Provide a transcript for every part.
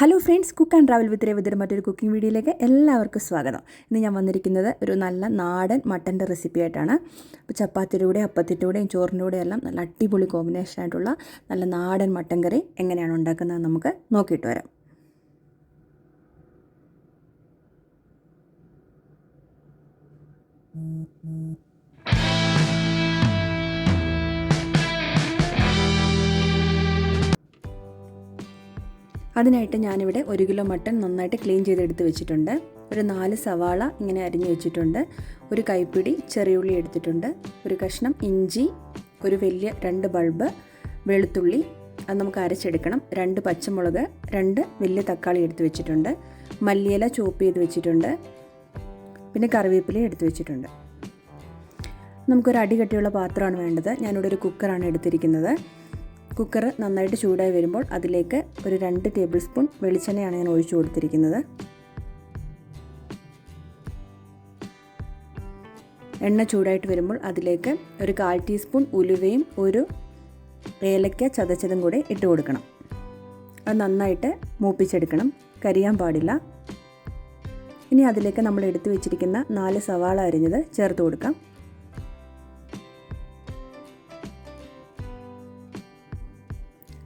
Hello friends, cook and travel with രേവതിയുടെ മറ്റൊരു cooking വീഡിയോയിലേക്ക് എല്ലാവർക്കും സ്വാഗതം. ഇന്ന് ഞാൻ വന്നിരിക്കുന്നത് ഒരു നല്ല നാടൻ മട്ടൻ്റെ റെസിപ്പി ആയിട്ടാണ്. അപ്പോൾ ചപ്പാത്തിയുടെ കൂടെ, അപ്പത്തിൻ്റെ കൂടെയും ചോറിൻ്റെ കൂടെയും എല്ലാം നല്ല അടിപൊളി കോമ്പിനേഷൻ ആയിട്ടുള്ള നല്ല നാടൻ മട്ടൻ കറി എങ്ങനെയാണ് ഉണ്ടാക്കുന്നത് നമുക്ക് നോക്കിയിട്ട് വരാം. അതിനായിട്ട് ഞാനിവിടെ 1 കിലോ മട്ടൺ നന്നായിട്ട് ക്ലീൻ ചെയ്തെടുത്ത് വെച്ചിട്ടുണ്ട്. ഒരു 4 സവാള ഇങ്ങനെ അരിഞ്ഞ് വെച്ചിട്ടുണ്ട്. ഒരു കൈപ്പിടി ചെറിയുള്ളി എടുത്തിട്ടുണ്ട്. ഒരു കഷ്ണം ഇഞ്ചി, ഒരു വലിയ 2 ബൾബ് വെളുത്തുള്ളി, അത് നമുക്ക് അരച്ചെടുക്കണം. 2 പച്ചമുളക്, 2 വലിയ തക്കാളി എടുത്ത് വെച്ചിട്ടുണ്ട്. മല്ലിയില ചോപ്പ് ചെയ്ത് വെച്ചിട്ടുണ്ട്. പിന്നെ കറിവേപ്പില എടുത്ത് വെച്ചിട്ടുണ്ട്. നമുക്കൊരു അടികട്ടിയുള്ള പാത്രമാണ് വേണ്ടത്. ഞാനിവിടെ ഒരു കുക്കറാണ് എടുത്തിരിക്കുന്നത്. കുക്കർ നന്നായിട്ട് ചൂടായി വരുമ്പോൾ അതിലേക്ക് ഒരു 2 ടേബിൾ സ്പൂൺ വെളിച്ചെണ്ണയാണ് ഞാൻ ഒഴിച്ചു കൊടുത്തിരിക്കുന്നത്. എണ്ണ ചൂടായിട്ട് വരുമ്പോൾ അതിലേക്ക് ഒരു 1/4 ടീസ്പൂൺ ഉലുവയും ഒരു ഏലക്ക ചതച്ചതും കൂടെ ഇട്ട് കൊടുക്കണം. അത് നന്നായിട്ട് മൂപ്പിച്ചെടുക്കണം, കരിയാൻ പാടില്ല. ഇനി അതിലേക്ക് നമ്മൾ എടുത്തു വെച്ചിരിക്കുന്ന 4 സവാള അരിഞ്ഞത് ചേർത്ത് കൊടുക്കാം.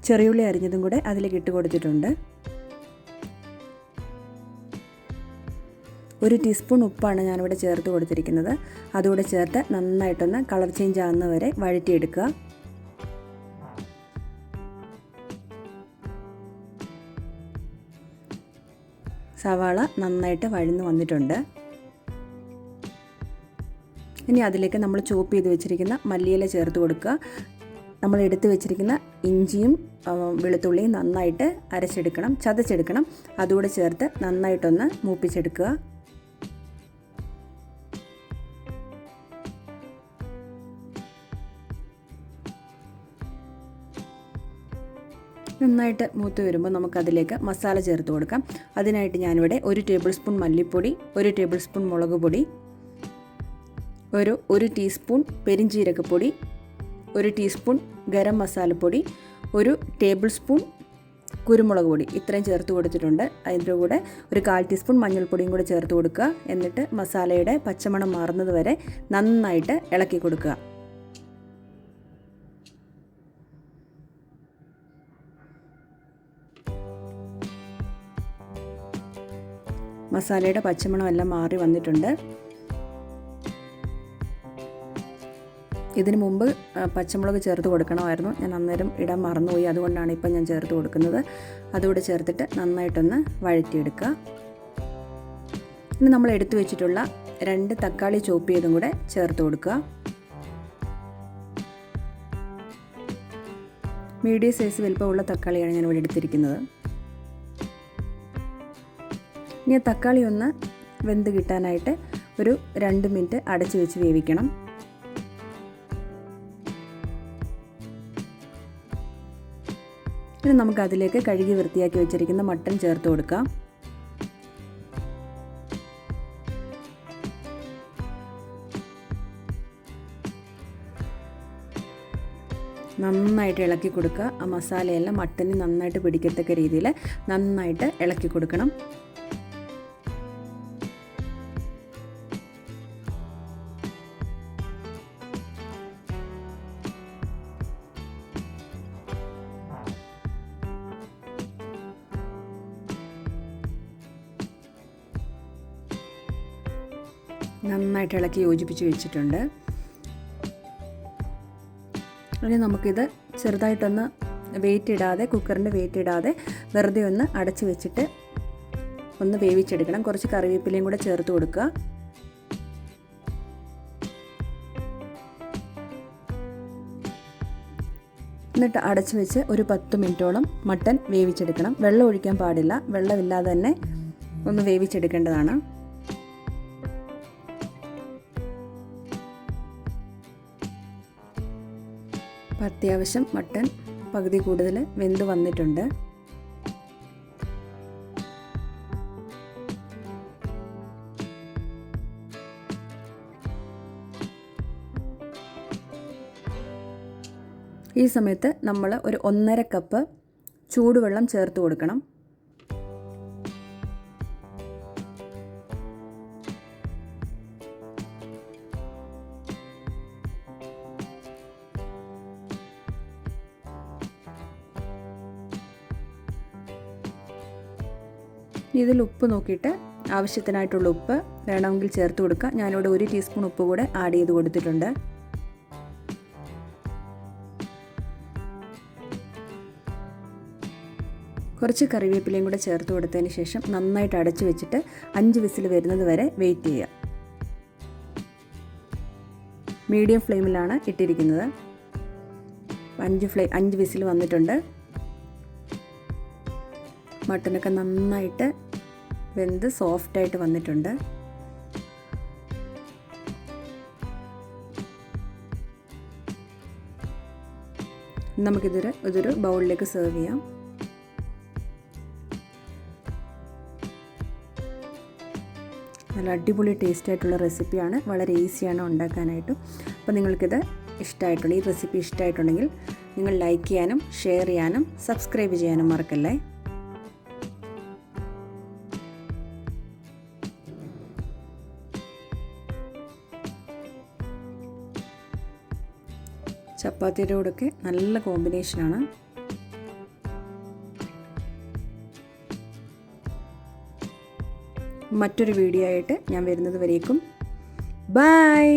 ചെറിയുള്ളി അരിഞ്ഞതും കൂടെ അതിലേക്ക് ഇട്ട് കൊടുത്തിട്ടുണ്ട്. 1 ടീസ്പൂൺ ഉപ്പാണ് ഞാനിവിടെ ചേർത്ത് കൊടുത്തിരിക്കുന്നത്. അതുകൂടെ ചേർത്ത് നന്നായിട്ടൊന്ന് കളർ ചേഞ്ച് ആകുന്ന വരെ വഴറ്റിയെടുക്കുക. സവാള നന്നായിട്ട് വഴന്ന് വന്നിട്ടുണ്ട്. ഇനി അതിലേക്ക് നമ്മൾ ചോപ്പ് ചെയ്ത് വെച്ചിരിക്കുന്ന മല്ലിയില ചേർത്ത് കൊടുക്കുക. നമ്മൾ എടുത്ത് വെച്ചിരിക്കുന്ന ഇഞ്ചിയും വെളുത്തുള്ളിയും നന്നായിട്ട് അരച്ചെടുക്കണം, ചതച്ചെടുക്കണം. അതുകൂടെ ചേർത്ത് നന്നായിട്ടൊന്ന് മൂപ്പിച്ചെടുക്കുക. നന്നായിട്ട് മൂത്ത് വരുമ്പോൾ നമുക്കതിലേക്ക് മസാല ചേർത്ത് കൊടുക്കാം. അതിനായിട്ട് ഞാനിവിടെ 1 ടേബിൾ സ്പൂൺ മല്ലിപ്പൊടി, 1 ടേബിൾ സ്പൂൺ മുളക് പൊടി, 1 ടീസ്പൂൺ പെരിഞ്ജീരകപ്പൊടി, 1 ടീസ്പൂൺ ഗരം മസാലപ്പൊടി, 1 ടേബിൾ സ്പൂൺ കുരുമുളക് പൊടി, ഇത്രയും ചേർത്ത് കൊടുത്തിട്ടുണ്ട്. അതിൻ്റെ കൂടെ ഒരു 1/4 ടീസ്പൂൺ മഞ്ഞൾപ്പൊടിയും കൂടെ ചേർത്ത് കൊടുക്കുക. എന്നിട്ട് മസാലയുടെ പച്ചമണം മാറുന്നത് വരെ നന്നായിട്ട് ഇളക്കി കൊടുക്കുക. മസാലയുടെ പച്ചമണം എല്ലാം മാറി വന്നിട്ടുണ്ട്. ഇതിനു മുമ്പ് പച്ചമുളക് ചേർത്ത് കൊടുക്കണമായിരുന്നു. ഞാൻ അന്നേരം ഇടാൻ മറന്നുപോയി. അതുകൊണ്ടാണ് ഇപ്പം ഞാൻ ചേർത്ത് കൊടുക്കുന്നത്. അതുകൂടെ ചേർത്തിട്ട് നന്നായിട്ടൊന്ന് വഴറ്റിയെടുക്കുക. ഇനി നമ്മൾ എടുത്തു വെച്ചിട്ടുള്ള 2 തക്കാളി ചോപ്പ് ചെയ്തും കൂടെ ചേർത്ത് കൊടുക്കുക. മീഡിയം സൈസ് വലുപ്പമുള്ള തക്കാളിയാണ് ഞാനിവിടെ എടുത്തിരിക്കുന്നത്. ഇനി തക്കാളി ഒന്ന് വെന്ത് കിട്ടാനായിട്ട് ഒരു 2 മിനിറ്റ് അടച്ചു വെച്ച് വേവിക്കണം. ഇനി നമുക്കതിലേക്ക് കഴുകി വൃത്തിയാക്കി വെച്ചിരിക്കുന്ന മട്ടൺ ചേർത്ത് കൊടുക്കാം. നന്നായിട്ട് ഇളക്കി കൊടുക്കുക. ആ മസാലയെല്ലാം മട്ടന് നന്നായിട്ട് പിടിക്കത്തക്ക രീതിയിൽ നന്നായിട്ട് ഇളക്കി കൊടുക്കണം. നന്നായിട്ട് ഇളക്കി യോജിപ്പിച്ച് വെച്ചിട്ടുണ്ട്. ഇനി നമുക്കിത് ചെറുതായിട്ടൊന്ന് കുക്കറിൻ്റെ വെയിറ്റ് ഇടാതെ വെറുതെ ഒന്ന് അടച്ച് വെച്ചിട്ട് ഒന്ന് വേവിച്ചെടുക്കണം. കുറച്ച് കറിവേപ്പിലയും കൂടെ ചേർത്ത് കൊടുക്കുക. എന്നിട്ട് അടച്ച് വെച്ച് ഒരു 10 മിനിറ്റോളം മട്ടൻ വേവിച്ചെടുക്കണം. വെള്ളം ഒഴിക്കാൻ പാടില്ല. വെള്ളമില്ലാതെ തന്നെ ഒന്ന് വേവിച്ചെടുക്കേണ്ടതാണ്. അത്യാവശ്യം മട്ടൻ പകുതി കൂടുതൽ വെന്ത് വന്നിട്ടുണ്ട്. ഈ സമയത്ത് നമ്മൾ ഒരു 1.5 കപ്പ് ചൂടുവെള്ളം ചേർത്ത് കൊടുക്കണം. ഇതിൽ ഉപ്പ് നോക്കിയിട്ട് ആവശ്യത്തിനായിട്ടുള്ള ഉപ്പ് വേണമെങ്കിൽ ചേർത്ത് കൊടുക്കുക. ഞാനിവിടെ 1 ടീസ്പൂൺ ഉപ്പ് കൂടെ ആഡ് ചെയ്ത് കൊടുത്തിട്ടുണ്ട്. കുറച്ച് കറിവേപ്പിലയും കൂടെ ചേർത്ത് കൊടുത്തതിന് ശേഷം നന്നായിട്ട് അടച്ചു വെച്ചിട്ട് 5 വിസിൽ വരുന്നത് വരെ വെയിറ്റ് ചെയ്യുക. മീഡിയം ഫ്ലെയിമിലാണ് ഇട്ടിരിക്കുന്നത്. 5 വിസിൽ വന്നിട്ടുണ്ട്. മട്ടനൊക്കെ നന്നായിട്ട് വെന്ത് സോഫ്റ്റായിട്ട് വന്നിട്ടുണ്ട്. നമുക്കിതൊരു ബൗളിലേക്ക് സെർവ് ചെയ്യാം. നല്ല അടിപൊളി ടേസ്റ്റ് ആയിട്ടുള്ള റെസിപ്പിയാണ്. വളരെ ഈസിയാണ് ഉണ്ടാക്കാനായിട്ടും. അപ്പോൾ നിങ്ങൾക്കിത് ഈ റെസിപ്പി ഇഷ്ടമായിട്ടുണ്ടെങ്കിൽ നിങ്ങൾ ലൈക്ക് ചെയ്യാനും ഷെയർ ചെയ്യാനും സബ്സ്ക്രൈബ് ചെയ്യാനും മറക്കല്ലേ. ചപ്പാത്തിയുടെ കൂടെയൊക്കെ നല്ല കോമ്പിനേഷനാണ്. മറ്റൊരു വീഡിയോ ആയിട്ട് ഞാൻ വരുന്നത് വരേക്കും ബൈ.